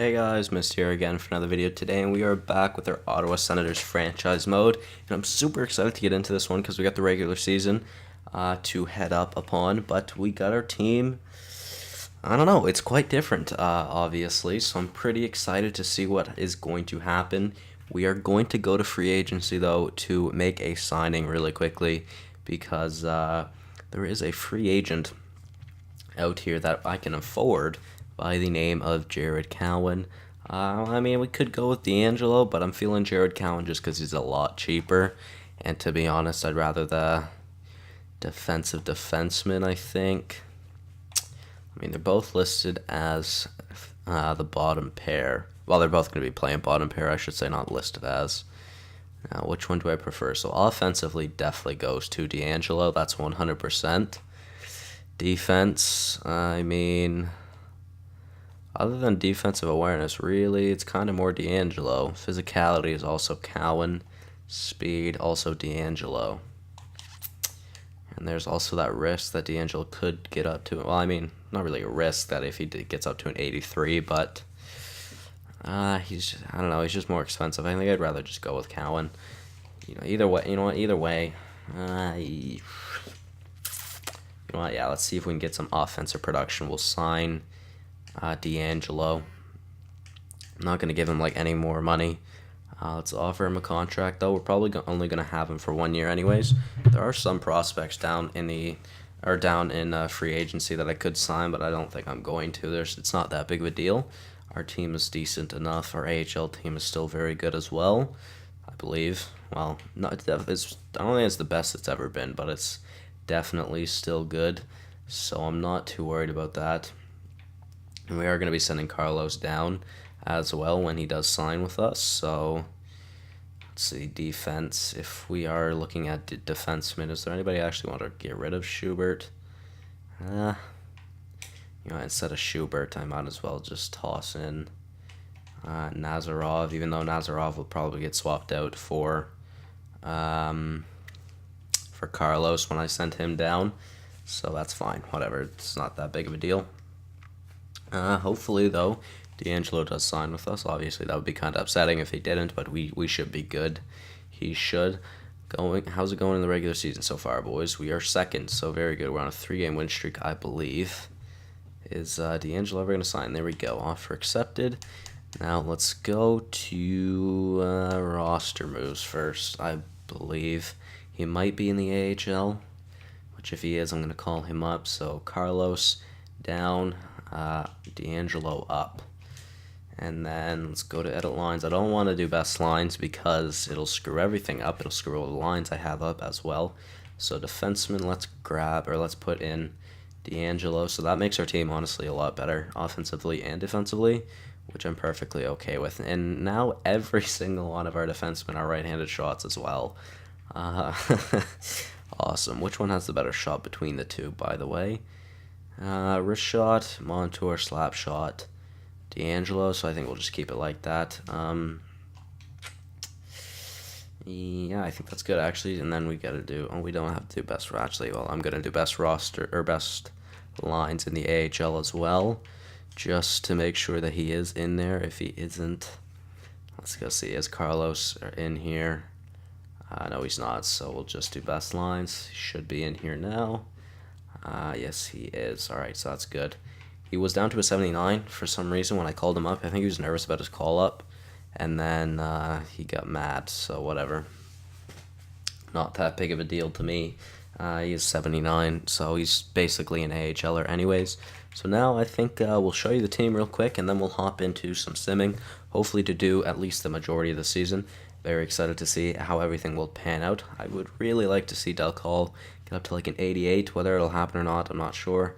Hey guys, Mist here again for another video today, and we are back with our Ottawa Senators franchise mode. And I'm super excited to get into this one because we got the regular season to head up upon, but we got our team. I don't know, it's quite different, obviously, so I'm pretty excited to see what is going to happen. We are going to go to free agency, though, to make a signing really quickly because there is a free agent out here that I can afford by the name of Jared Cowan. I mean, we could go with D'Angelo, but I'm feeling Jared Cowan just because he's a lot cheaper. And to be honest, I'd rather the defensive defenseman, I think. I mean, they're both listed as the bottom pair. Well, they're both going to be playing bottom pair, I should say, not listed as. Now, which one do I prefer? So offensively, definitely goes to D'Angelo. That's 100%. Defense, I mean, other than defensive awareness, really, it's kind of more D'Angelo. Physicality is also Cowan. Speed, also D'Angelo. And there's also that risk that D'Angelo could get up to. Well, I mean, not really a risk that if he gets up to an 83, but I don't know, he's just more expensive. I think I'd rather just go with Cowan. Either way, either way. Yeah, let's see if we can get some offensive production. We'll sign D'Angelo. I'm not going to give him like any more money. Let's offer him a contract, though. We're probably only going to have him for 1 year anyways. There are some prospects down in free agency that I could sign, but I don't think I'm going to. It's not that big of a deal. Our team is decent enough. Our AHL team is still very good as well, I believe. Well, I don't think it's the best it's ever been, but it's definitely still good. So I'm not too worried about that. And we are going to be sending Carlos down as well when he does sign with us. So let's see, defense. If we are looking at defensemen, is there anybody I actually want to get rid of? Schubert. Instead of Schubert, I might as well just toss in Nazarov, even though Nazarov will probably get swapped out for Carlos when I send him down. So that's fine. Whatever. It's not that big of a deal. Hopefully, though, D'Angelo does sign with us. Obviously, that would be kind of upsetting if he didn't, but we should be good. He should. How's it going in the regular season so far, boys? We are second, so very good. We're on a 3-game win streak, I believe. Is D'Angelo ever going to sign? There we go. Offer accepted. Now, let's go to roster moves first. I believe he might be in the AHL, which if he is, I'm going to call him up. So, Carlos down. D'Angelo up. And then let's go to edit lines. I don't want to do best lines because it'll screw everything up. It'll screw all the lines I have up as well. So defenseman, let's put in D'Angelo. So that makes our team honestly a lot better offensively and defensively, which I'm perfectly okay with. And now every single one of our defensemen are right-handed shots as well. Awesome. Which one has the better shot between the two, by the way? Wrist shot, Montour, slap shot, D'Angelo, so I think we'll just keep it like that. Yeah, I think that's good, actually, and then we we don't have to do best, actually, well, I'm going to do best roster, or best lines in the AHL as well, just to make sure that he is in there. If he isn't, let's go see, is Carlos in here? No, he's not, so we'll just do best lines. He should be in here now. Yes, he is. Alright, so that's good. He was down to a 79 for some reason when I called him up. I think he was nervous about his call-up, and then he got mad, so whatever. Not that big of a deal to me. He is 79, so he's basically an AHLer anyways. So now I think we'll show you the team real quick, and then we'll hop into some simming, hopefully to do at least the majority of the season. Very excited to see how everything will pan out. I would really like to see Del Call get up to like an 88. Whether it'll happen or not, I'm not sure.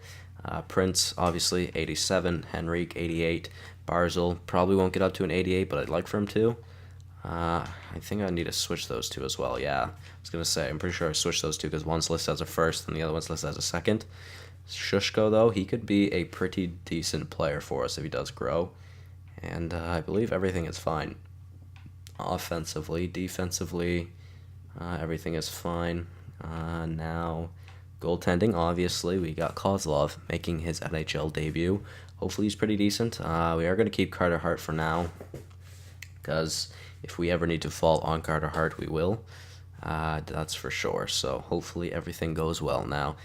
Prince, obviously, 87. Henrique, 88. Barzil probably won't get up to an 88, but I'd like for him to. I think I need to switch those two as well, yeah. I was going to say, I'm pretty sure I switched those two because one's listed as a first and the other one's listed as a second. Shushko, though, he could be a pretty decent player for us if he does grow. And I believe everything is fine. Offensively, defensively, everything is fine. Now, Goaltending, obviously, we got Kozlov making his NHL debut. Hopefully he's pretty decent. We are going to keep Carter Hart for now, because if we ever need to fall on Carter Hart, we will. That's for sure. So hopefully everything goes well now.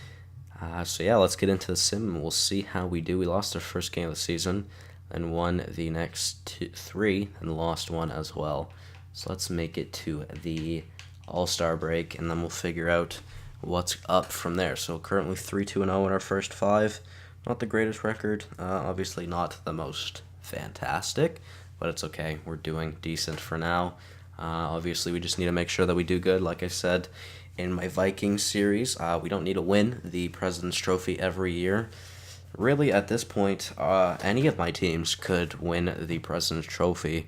So yeah, let's get into the sim, and we'll see how we do. We lost our first game of the season, and won the next three, and lost one as well. So let's make it to the All-Star break, and then we'll figure out what's up from there. So currently 3-2-0 in our first 5. Not the greatest record, obviously not the most fantastic, but it's okay. We're doing decent for now. Obviously, we just need to make sure that we do good. Like I said in my Vikings series, we don't need to win the President's Trophy every year. Really, at this point, any of my teams could win the President's Trophy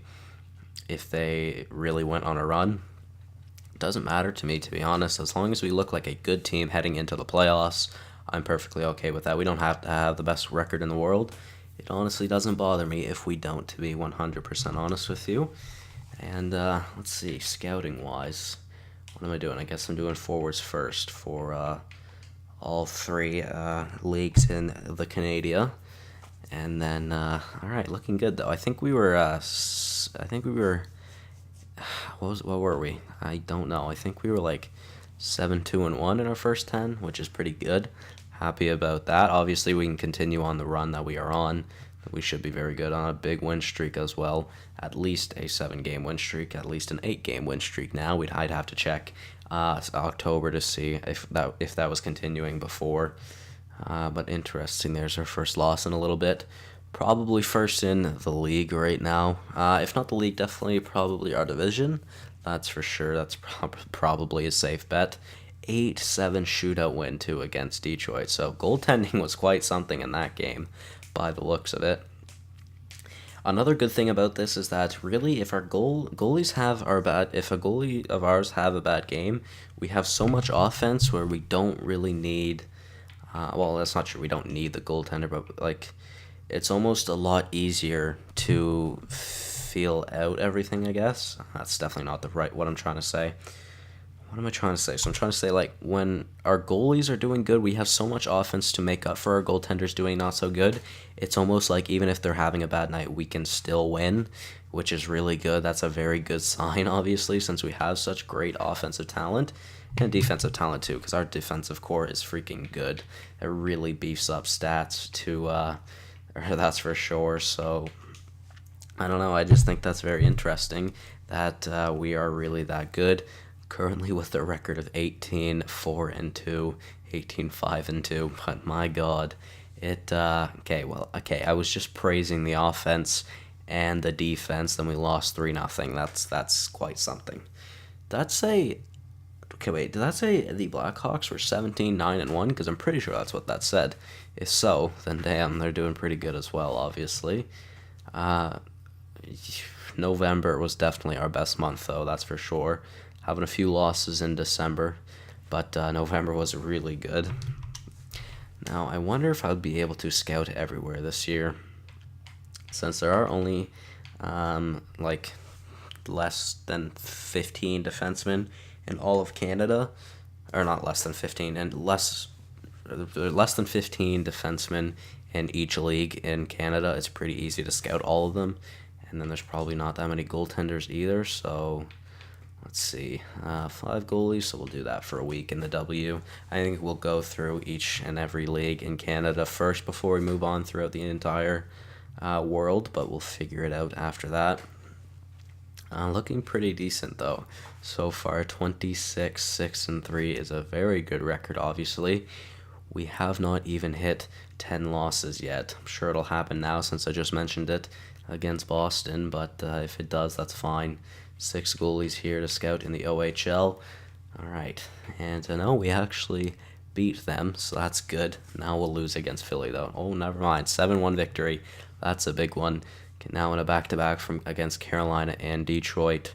if they really went on a run. It doesn't matter to me, to be honest. As long as we look like a good team heading into the playoffs, I'm perfectly okay with that. We don't have to have the best record in the world. It honestly doesn't bother me if we don't, to be 100% honest with you. And let's see, scouting-wise, what am I doing? I guess I'm doing forwards first for all 3 leagues in the Canada. And then, all right, looking good though. I think we were, what were we? I don't know. I think we were like 7-2-1 in our first 10, which is pretty good. Happy about that. Obviously, we can continue on the run that we are on. We should be very good on a big win streak as well. At least a 7-game win streak, at least an 8-game win streak now. I'd have to check October to see if that was continuing before. But interesting, there's our first loss in a little bit. Probably first in the league right now. If not the league, definitely probably our division. That's for sure. That's probably a safe bet. 8-7 shootout win, too, against Detroit. So goaltending was quite something in that game, by the looks of it. Another good thing about this is that really, if our goalies have if a goalie of ours have a bad game, we have so much offense where we don't really need. Well, that's not true. We don't need the goaltender, but like, it's almost a lot easier to feel out everything. I guess that's definitely not what I'm trying to say. What am I trying to say? So I'm trying to say, like, when our goalies are doing good, we have so much offense to make up for our goaltenders doing not so good. It's almost like even if they're having a bad night, we can still win, which is really good. That's a very good sign, obviously, since we have such great offensive talent and defensive talent too, because our defensive core is freaking good. It really beefs up stats that's for sure. So I don't know. I just think that's very interesting that we are really that good. Currently with a record of 18-4-2, 18-5-2, but my God, I was just praising the offense and the defense, then we lost 3-0. That's quite something. Did that say the Blackhawks were 17-9-1? Because I'm pretty sure that's what that said. If so, then damn, they're doing pretty good as well, obviously. November was definitely our best month, though, that's for sure. Having a few losses in December, but November was really good. Now, I wonder if I would be able to scout everywhere this year, since there are only less than 15 defensemen in all of Canada, or not less than 15, and less than 15 defensemen in each league in Canada. It's pretty easy to scout all of them, and then there's probably not that many goaltenders either, so let's see, 5 goalies, so we'll do that for a week in the W. I think we'll go through each and every league in Canada first before we move on throughout the entire world, but we'll figure it out after that. Looking pretty decent, though. So far, 26-6-3 is a very good record, obviously. We have not even hit 10 losses yet. I'm sure it'll happen now since I just mentioned it against Boston, but if it does, that's fine. 6 goalies here to scout in the OHL. All right, and no, we actually beat them, so that's good. Now we'll lose against Philly, though. Oh, never mind. 7-1 victory. That's a big one. Now in a back-to-back against Carolina and Detroit.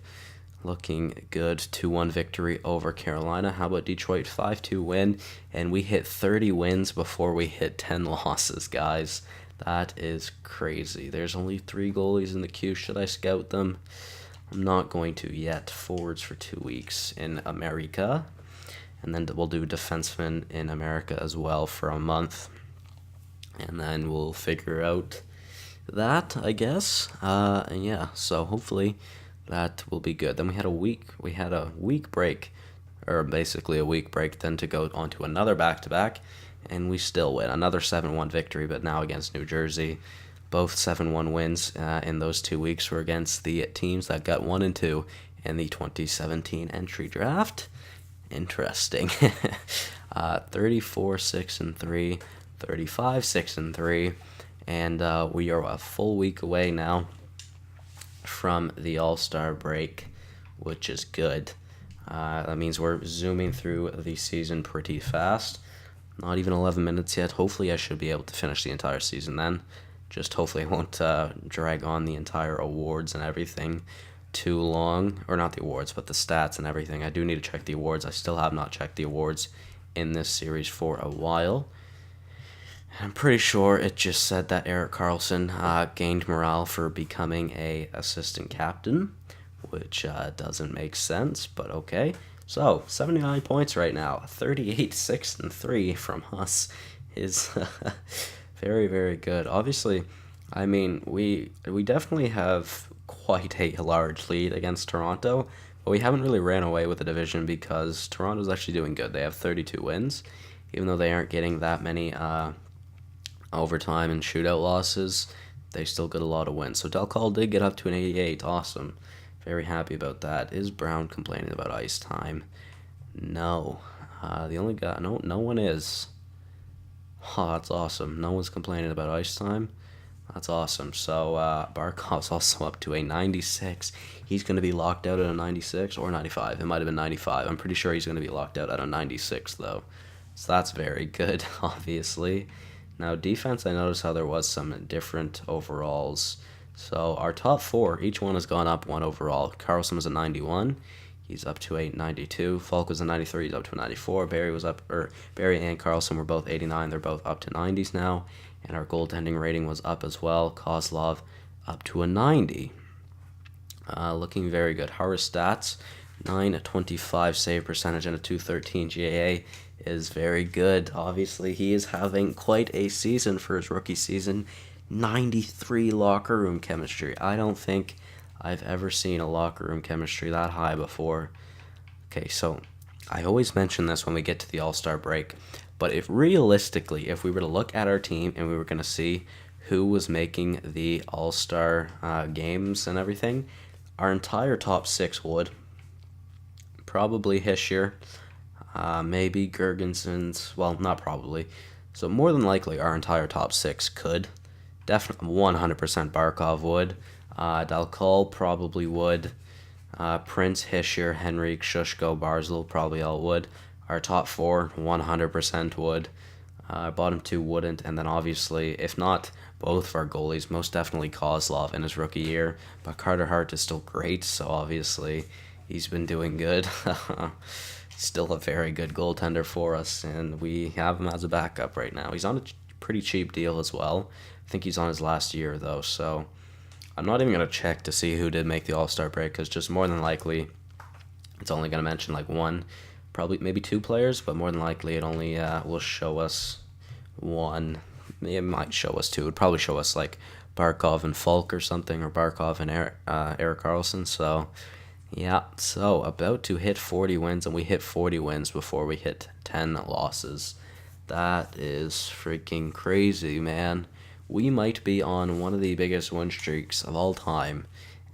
Looking good. 2-1 victory over Carolina. How about Detroit? 5-2 win, and we hit 30 wins before we hit 10 losses, guys. That is crazy. There's only 3 goalies in the queue. Should I scout them? I'm not going to yet. Forwards for 2 weeks in America. and then we'll do defenseman in America as well for a month, and then we'll figure out that, I guess. And yeah, so hopefully that will be good. Then we had a week break, or basically a week break, then to go on to another back-to-back, and we still win. Another 7-1 victory, but now against New Jersey. Both 7-1 wins in those 2 weeks were against the teams that got 1 and 2 in the 2017 entry draft. Interesting. 34-6-3, 35-6-3, and we are a full week away now from the All-Star break, which is good. That means we're zooming through the season pretty fast. Not even 11 minutes yet. Hopefully I should be able to finish the entire season then. Just hopefully I won't drag on the entire awards and everything too long. Or not the awards, but the stats and everything. I do need to check the awards. I still have not checked the awards in this series for a while. I'm pretty sure it just said that Erik Karlsson gained morale for becoming a assistant captain, which doesn't make sense, but okay. So, 79 points right now. 38-6-3 from us is very, very good. Obviously, I mean, we definitely have quite a large lead against Toronto, but we haven't really ran away with the division because Toronto's actually doing good. They have 32 wins, even though they aren't getting that many overtime and shootout losses. They still get a lot of wins. So Del Call did get up to an 88. Awesome. Very happy about that. Is Brown complaining about ice time? No. The only guy... No one is. Oh, that's awesome. No one's complaining about ice time. That's awesome. So Barkov's also up to a 96. He's going to be locked out at a 96 or 95. It might have been 95. I'm pretty sure he's going to be locked out at a 96, though. So that's very good, obviously. Now, defense, I noticed how there was some different overalls. So our top 4, each one has gone up 1 overall. Karlsson was a 91. He's up to a 92. Falk was a 93. He's up to a 94. Barry and Karlsson were both 89. They're both up to 90s now. And our goaltending rating was up as well. Kozlov up to a 90. Looking very good. Harris stats, 925 save percentage and a 213 GAA is very good. Obviously, he is having quite a season for his rookie season. 93 locker room chemistry. I don't think I've ever seen a locker room chemistry that high before. Okay, so I always mention this when we get to the All-Star break, but if we were to look at our team and we were going to see who was making the All-Star games and everything, our entire top 6 would. Probably Hischier, maybe Gergensons, well, not probably. So more than likely our entire top 6 could. Definitely 100% Barkov would. Dalcol probably would. Prince, Hischier, Henrique, Shushko, Barzal probably all would. Our top 4 100% would. Bottom 2 wouldn't. And then obviously, if not both of our goalies, most definitely Kozlov in his rookie year. But Carter Hart is still great, so obviously he's been doing good. Still a very good goaltender for us, and we have him as a backup right now. He's on a pretty cheap deal as well. I think he's on his last year, though, so I'm not even going to check to see who did make the All-Star break, because just more than likely it's only going to mention like 1, probably maybe 2 players, but more than likely it only will show us 1. It might show us 2. It would probably show us like Barkov and Falk or something, or Barkov and Erik Karlsson, so yeah, so about to hit 40 wins, and we hit 40 wins before we hit 10 losses. That is freaking crazy, man. We might be on one of the biggest win streaks of all time,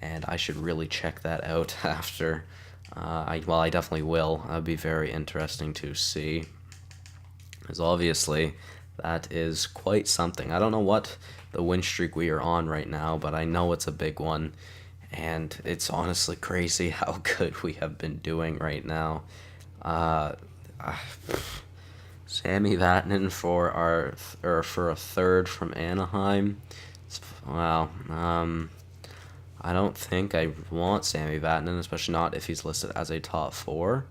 and I should really check that out after. I definitely will. That'd be very interesting to see, because obviously that is quite something. I don't know what the win streak we are on right now, but I know it's a big one, and it's honestly crazy how good we have been doing right now. Sammy Vatanen for a third from Anaheim. Wow. I don't think I want Sammy Vatanen, especially not if he's listed as a top 4.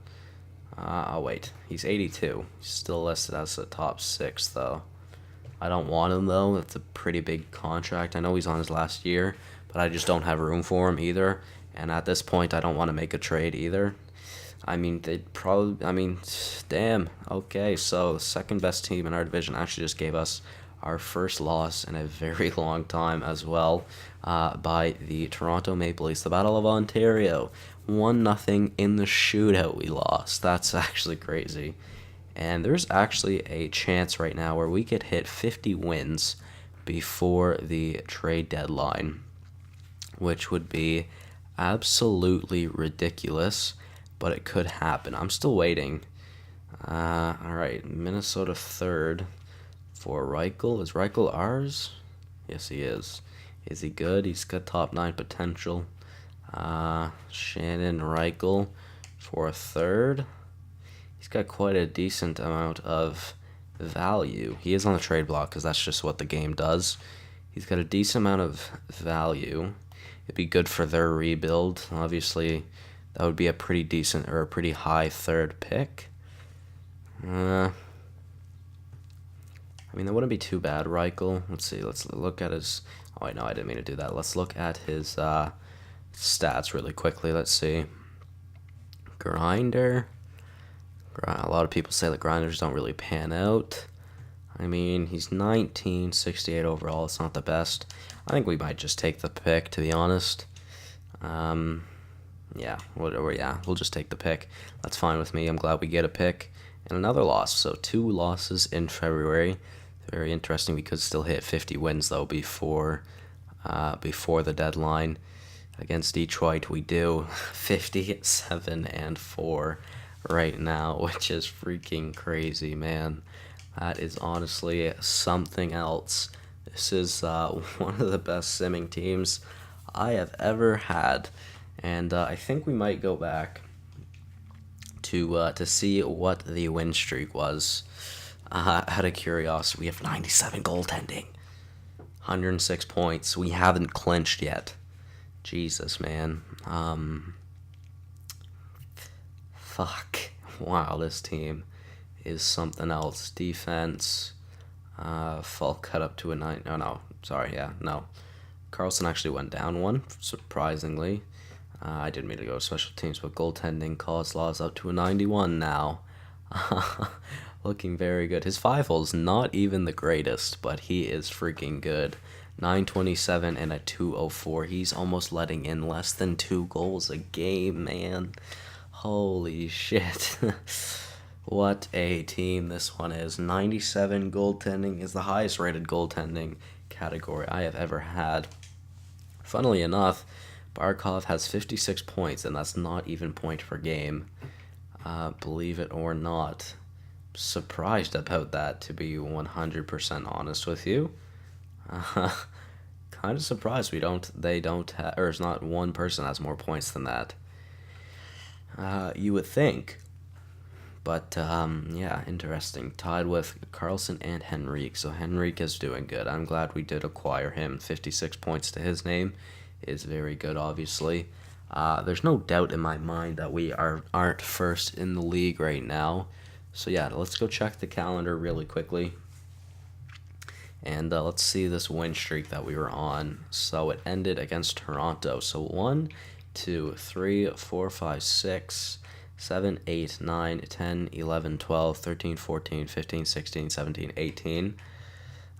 Oh wait, he's 82. He's still listed as a top 6 though. I don't want him though. That's a pretty big contract. I know he's on his last year, but I just don't have room for him either. And at this point, I don't want to make a trade either. I mean, they'd probably. I mean, damn. Okay, so the second best team in our division actually just gave us our first loss in a very long time as well, by the Toronto Maple Leafs, the Battle of Ontario. 1-0 in the shootout we lost. That's actually crazy. And there's actually a chance right now where we could hit 50 wins before the trade deadline, which would be absolutely ridiculous, but it could happen. I'm still waiting. All right, Minnesota third for Reichel. Is Reichel ours? Yes, he is. Is he good? He's got top 9 potential. Shannon Reichel for a third. He's got quite a decent amount of value. He is on the trade block because that's just what the game does. He's got a decent amount of value. It'd be good for their rebuild. Obviously, that would be a pretty decent or a pretty high third pick. I mean, that wouldn't be too bad, Reichel. Let's see. Let's look at his... Oh, wait, no, I didn't mean to do that. Let's look at his stats really quickly. Let's see. Grinder. A lot of people say that grinders don't really pan out. I mean, he's 19, 68 overall. It's not the best. I think we might just take the pick, to be honest. Yeah, we'll just take the pick. That's fine with me. I'm glad we get a pick. And another loss. So 2 losses in February. Very interesting. We could still hit 50 wins, though, before the deadline. Against Detroit, we do 57-4 right now, which is freaking crazy, man. That is honestly something else. This is one of the best simming teams I have ever had, and I think we might go back to see what the win streak was. Out of curiosity, we have 97 goaltending, 106 points. We haven't clinched yet. Jesus, man. Fuck. Wow, this team is something else. Defense, fall cut up to a 9. Oh, no. Sorry, yeah, no. Carlson actually went down 1, surprisingly. I didn't mean to go special teams, but goaltending, Kozlov's up to a 91 now. Looking very good. His 5-hole's not even the greatest, but he is freaking good. 927 and a 204. He's almost letting in less than 2 goals a game, man. Holy shit. What a team this one is. 97 goaltending is the highest rated goaltending category I have ever had. Funnily enough, Barkov has 56 points, and that's not even point per game. Believe it or not. Surprised about that, to be 100% honest with you. Kind of surprised they don't have, or it's not one person has more points than that. You would think. But, yeah, interesting. Tied with Carlson and Henrique. So Henrique is doing good. I'm glad we did acquire him. 56 points to his name is very good, obviously. There's no doubt in my mind that we aren't first in the league right now. So, yeah, let's go check the calendar really quickly. And let's see this win streak that we were on. So it ended against Toronto. So 1, 2, 3, 4, 5, 6, 7, 8, 9, 10, 11, 12, 13, 14, 15, 16, 17, 18,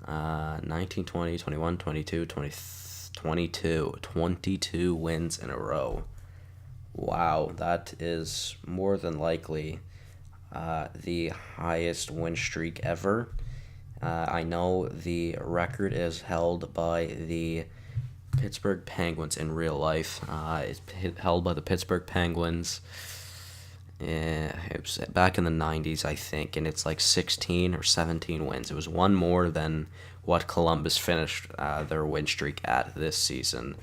19, 20, 21, 22, 22 wins in a row. Wow, that is more than likely the highest win streak ever. I know the record is held by the Pittsburgh Penguins in real life. It's held by the Pittsburgh Penguins. It was back in the 90s, I think, and it's like 16 or 17 wins. It was one more than what Columbus finished their win streak at this season.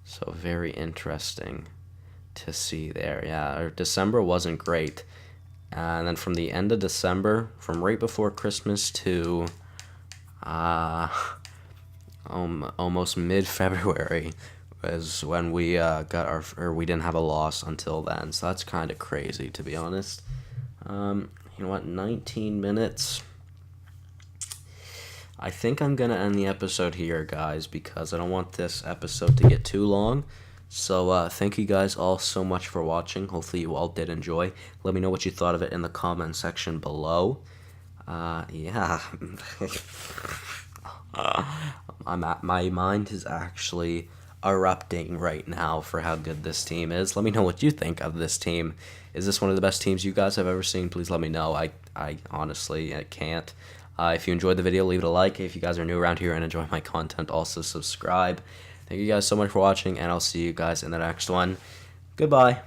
So very interesting to see there. Yeah, December wasn't great. And then from the end of December, from right before Christmas to almost mid-February was when we we didn't have a loss until then. So that's kind of crazy, to be honest. You know what? 19 minutes. I think I'm going to end the episode here, guys, because I don't want this episode to get too long. So thank you guys all so much for watching. Hopefully you all did enjoy. Let me know what you thought of it in the comment section below. Yeah. My mind is actually erupting right now for how good this team is. Let me know what you think of this team. Is this one of the best teams you guys have ever seen? Please let me know. I honestly can't. If you enjoyed the video, leave it a like. If you guys are new around here and enjoy my content, also subscribe. Thank you guys so much for watching, and I'll see you guys in the next one. Goodbye.